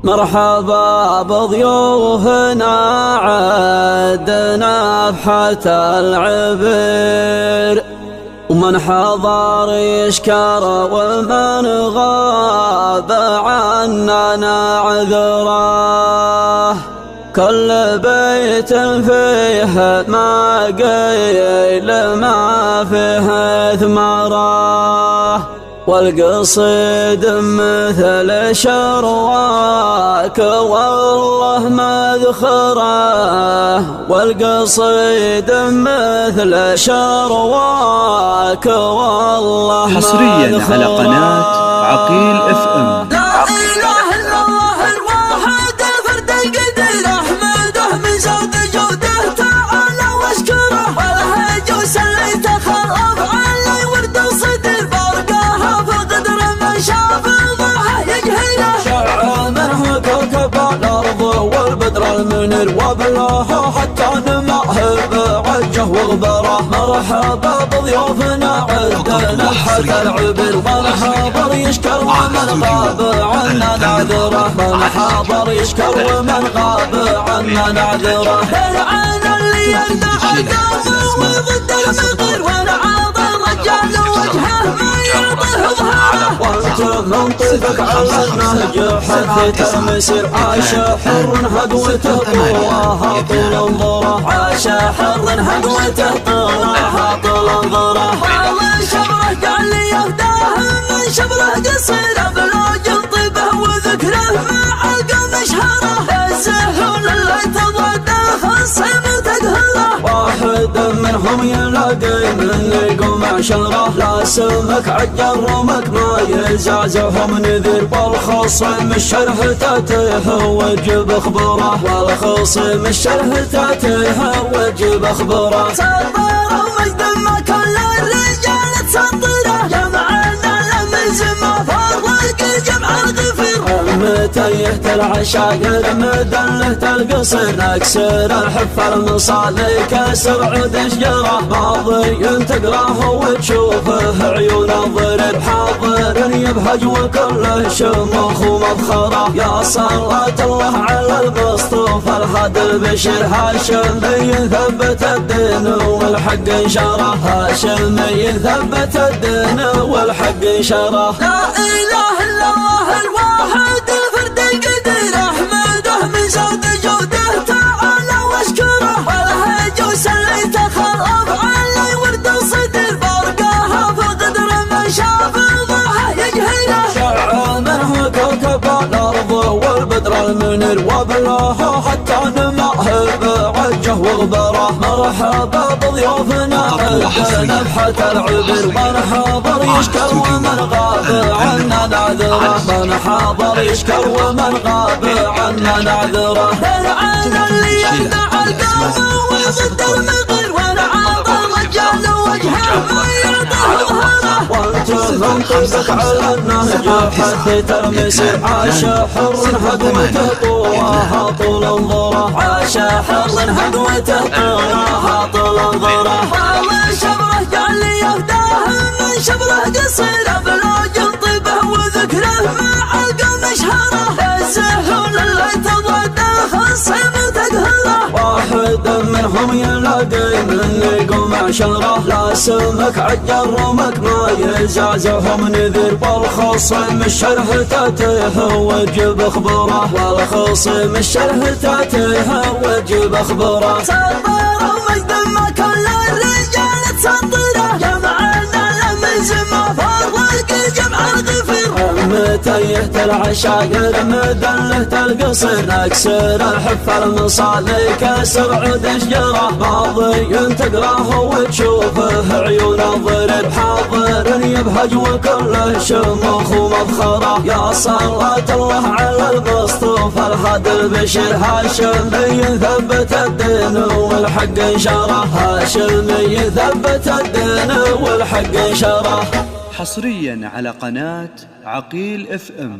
مرحبا بضيوفنا عدنا بحث العبير، ومن حضر يشكر ومن غاب عننا عذره. كل بيت فيه ما قيل ما فيه ثمره، والقصيد مثل شرواك والله مذخره، والقصيد مثل شرواك والله مذخره. حصريا على قناة عقيل FM. لا إله إلا الله الواحد الفرد القدير، أحمده من زود جوده تعالى واشكره، والهج وسليت خرف علي ورد وصدر، برقاها في القدر من شاف الضحى يجهله. شع منه كوكب الأرض والبدر المنير، وبلاها حتى نماه بعجه وغبره. مرحبا بضيوفنا عدنا حتى العبر، من حضر يشكر ومن غاب عنا نعذره، من حضر يشكر ومن غاب عنا نعذره. العين اللي يردع القوم وضد المغير، والعاض الرجال وجهه ما يرضه ظهره. وانت من طيبك على النهج حثيت المسير، عاش حر هدوته طولها طول انظره، عاش حر هدوته طولها طول انظره. والله شبره قال لي يهداه من شبره قصير، بلوج طيبه وذكره مع القوم اشهره. الزهول اللي تضاد الخصم وتقهره، واحد منهم يلاقي من يقوم عشره. لا سمك عجل رمك ما يزعزعهم نذير، والخصم الشرح تاتيه وجب اخبره، والخصم الشرح تاتيه وجب اخبره. سطر ومجد ما كل الرجال تسطره، جمعنا لمز ما فرق الجمع الغفير. متى يهت العشاقر مدلة القصير، نكسر الحف المصالي كسر عود شجره. ماضي تقراه وتشوفه عيون الضرر، حاضر يبهج وكله شموخ ومبخره. يا صلاة الله على المصطفى الهادي البشير، هاشمي ثبت الدين والحق انشره، هاشمي ثبت الدين والحق انشره. لا إله إلا الله الواحد الفرد القدير، أحمده من زود جوده تعالى واشكره، والهج وسليت خرف علي ورد وصدر، برقاها في القدر من شاف الضحى يجهله. شع منه كوكب الأرض والبدر المنير، وبلاها حتى نماه بعجه وغبره. مرحبا بضيوفنا عدنا بحث العبر، من حضر يشكر ومن غاب عنا نعذره، من حضر يشكر ومن غاب عنا نعذره. العين اللي يردع القوم وضد المغير، والعاض الرجال وجهه ما يرضه ظهره. وانت من طيبك على النهج حثيت المسير، عاش حر هدوته طولها طول انظره، عاش حر هدوته طولها طول انظره. والله شبره قال لي يهداه من شبره قصير، بلوج طيبه وذكره مع القوم اشهره. الزهول اللي تضاد الخصم وتقهره، واحد منهم يلاقي من يقوم عشره. لا سمك عجل رمك ما يزعزعهم نذير، والخصم الشرح تاتيه وجب اخبره، والخصم الشرح تاتيه وجب اخبره. سطر ومجد ما كل الرجال تسطره، جمعنا لمز ما فرق الجمع الغفير. متى يهت العشاقر مدلة القصير، نكسر الحف المصالي كسر عود شجره. ماضي تقراه وتشوفه عيون الضرر، حاضر يبهج وكله شموخ ومبخره. يا صلاة الله على المصطفى الهادي البشير، هاشمي ثبت الدين والحق انشره، هاشمي ثبت الدين والحق انشره. حصريا على قناة عقيل FM.